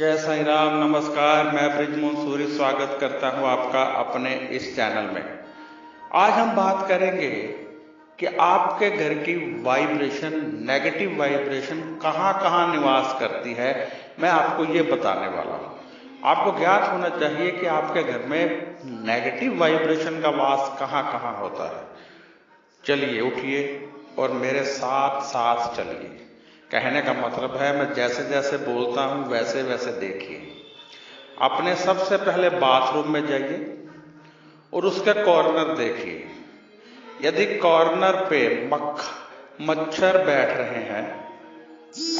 जय साईं राम, नमस्कार। मैं बृजमोहन सूरी स्वागत करता हूं आपका अपने इस चैनल में। आज हम बात करेंगे कि आपके घर की वाइब्रेशन, नेगेटिव वाइब्रेशन कहां कहां निवास करती है। मैं आपको ये बताने वाला हूं। आपको ज्ञात होना चाहिए कि आपके घर में नेगेटिव वाइब्रेशन का वास कहां कहां होता है। चलिए उठिए और मेरे साथ साथ चलिए। कहने का मतलब है, मैं जैसे जैसे बोलता हूं वैसे वैसे देखिए। अपने सबसे पहले बाथरूम में जाइए और उसके कॉर्नर देखिए। यदि कॉर्नर पे मच्छर बैठ रहे हैं,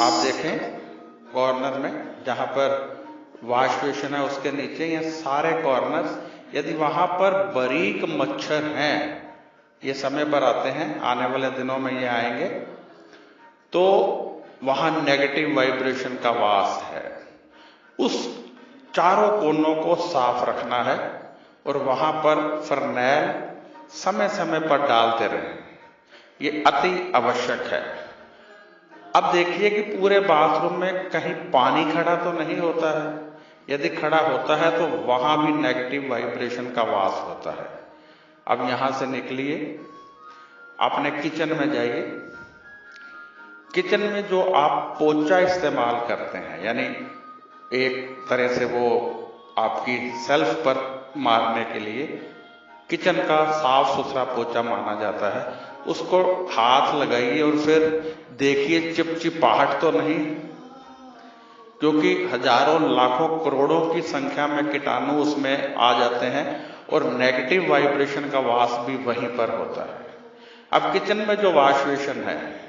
आप देखें कॉर्नर में जहां पर वॉश बेसिन है उसके नीचे या सारे कॉर्नर, यदि वहां पर बारीक मच्छर हैं, ये समय पर आते हैं, आने वाले दिनों में ये आएंगे, तो वहां नेगेटिव वाइब्रेशन का वास है। उस चारों कोनों को साफ रखना है और वहां पर फर्नैल समय समय पर डालते रहें। ये अति आवश्यक है। अब देखिए कि पूरे बाथरूम में कहीं पानी खड़ा तो नहीं होता है। यदि खड़ा होता है तो वहां भी नेगेटिव वाइब्रेशन का वास होता है। अब यहां से निकलिए, अपने किचन में जाइए। किचन में जो आप पोचा इस्तेमाल करते हैं, यानी एक तरह से वो आपकी सेल्फ पर मारने के लिए किचन का साफ सुथरा पोचा माना जाता है, उसको हाथ लगाइए और फिर देखिए चिपचिपाहट तो नहीं, क्योंकि हजारों लाखों करोड़ों की संख्या में कीटाणु उसमें आ जाते हैं और नेगेटिव वाइब्रेशन का वास भी वहीं पर होता है। अब किचन में जो वॉश बेसिन है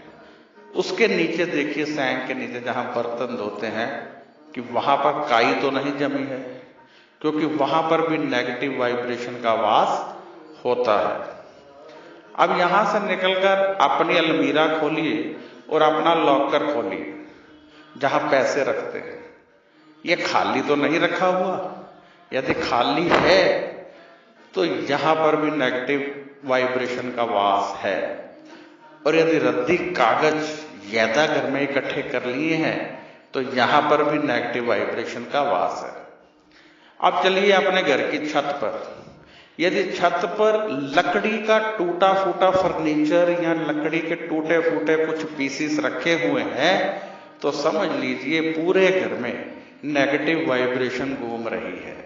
उसके नीचे देखिए, सैंक के नीचे जहां बर्तन धोते हैं, कि वहां पर काई तो नहीं जमी है, क्योंकि वहां पर भी नेगेटिव वाइब्रेशन का वास होता है। अब यहां से निकलकर अपनी अलमीरा खोलिए और अपना लॉकर खोलिए जहां पैसे रखते हैं। ये खाली तो नहीं रखा हुआ। यदि खाली है तो यहां पर भी नेगेटिव वाइब्रेशन का वास है। और यदि रद्दी कागज ज्यादा घर में इकट्ठे कर लिए हैं तो यहां पर भी नेगेटिव वाइब्रेशन का वास है। अब चलिए अपने घर की छत पर। यदि छत पर लकड़ी का टूटा फूटा फर्नीचर या लकड़ी के टूटे फूटे कुछ पीसीस रखे हुए हैं तो समझ लीजिए पूरे घर में नेगेटिव वाइब्रेशन घूम रही है।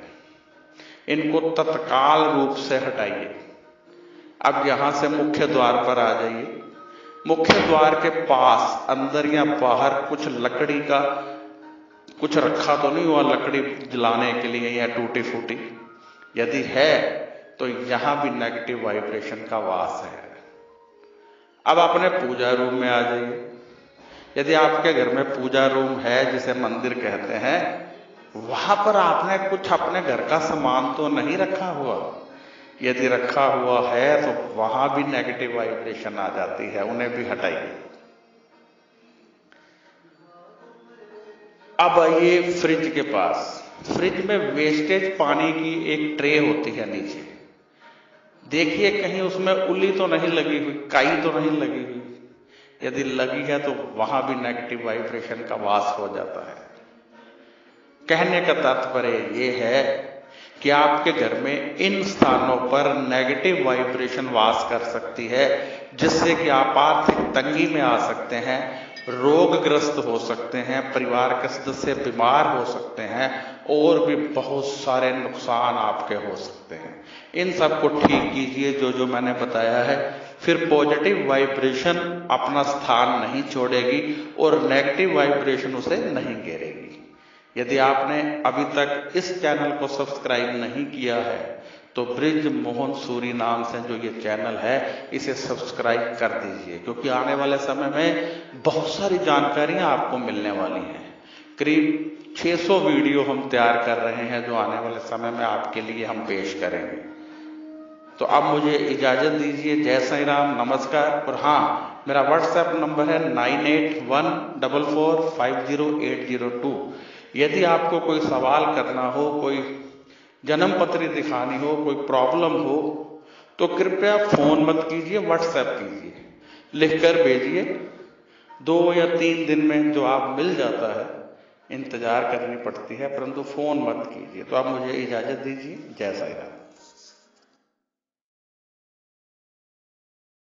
इनको तत्काल रूप से हटाइए। अब यहां से मुख्य द्वार पर आ जाइए। मुख्य द्वार के पास अंदर या बाहर कुछ लकड़ी का कुछ रखा तो नहीं हुआ, लकड़ी जलाने के लिए या टूटी फूटी? यदि है तो यहां भी नेगेटिव वाइब्रेशन का वास है। अब अपने पूजा रूम में आ जाइए। यदि आपके घर में पूजा रूम है, जिसे मंदिर कहते हैं, वहां पर आपने कुछ अपने घर का सामान तो नहीं रखा हुआ? यदि रखा हुआ है तो वहां भी नेगेटिव वाइब्रेशन आ जाती है, उन्हें भी हटाइए। अब आइए फ्रिज के पास। फ्रिज में वेस्टेज पानी की एक ट्रे होती है नीचे। देखिए कहीं उसमें उल्ली तो नहीं लगी हुई, काई तो नहीं लगी हुई। यदि लगी है तो वहां भी नेगेटिव वाइब्रेशन का वास हो जाता है। कहने का तात्पर्य ये है कि आपके घर में इन स्थानों पर नेगेटिव वाइब्रेशन वास कर सकती है, जिससे कि आप आर्थिक तंगी में आ सकते हैं, रोगग्रस्त हो सकते हैं, परिवार के सदस्य बीमार हो सकते हैं और भी बहुत सारे नुकसान आपके हो सकते हैं। इन सब को ठीक कीजिए जो मैंने बताया है। फिर पॉजिटिव वाइब्रेशन अपना स्थान नहीं छोड़ेगी और नेगेटिव वाइब्रेशन उसे नहीं घेरेगी। यदि आपने अभी तक इस चैनल को सब्सक्राइब नहीं किया है तो बृजमोहन सूरी नाम से जो ये चैनल है, इसे सब्सक्राइब कर दीजिए, क्योंकि आने वाले समय में बहुत सारी जानकारियां आपको मिलने वाली हैं। करीब 600 वीडियो हम तैयार कर रहे हैं जो आने वाले समय में आपके लिए हम पेश करेंगे। तो अब मुझे इजाजत दीजिए। जय साईं राम, नमस्कार। और हाँ, मेरा व्हाट्सएप नंबर है 9814450802। यदि आपको कोई सवाल करना हो, कोई जन्म पत्री दिखानी हो, कोई प्रॉब्लम हो, तो कृपया फोन मत कीजिए, व्हाट्सएप कीजिए, लिखकर भेजिए। 2 या 3 दिन में जो आप मिल जाता है इंतजार करनी पड़ती है, परंतु फ़ोन मत कीजिए। तो आप मुझे इजाज़त दीजिए। जय साईं राम।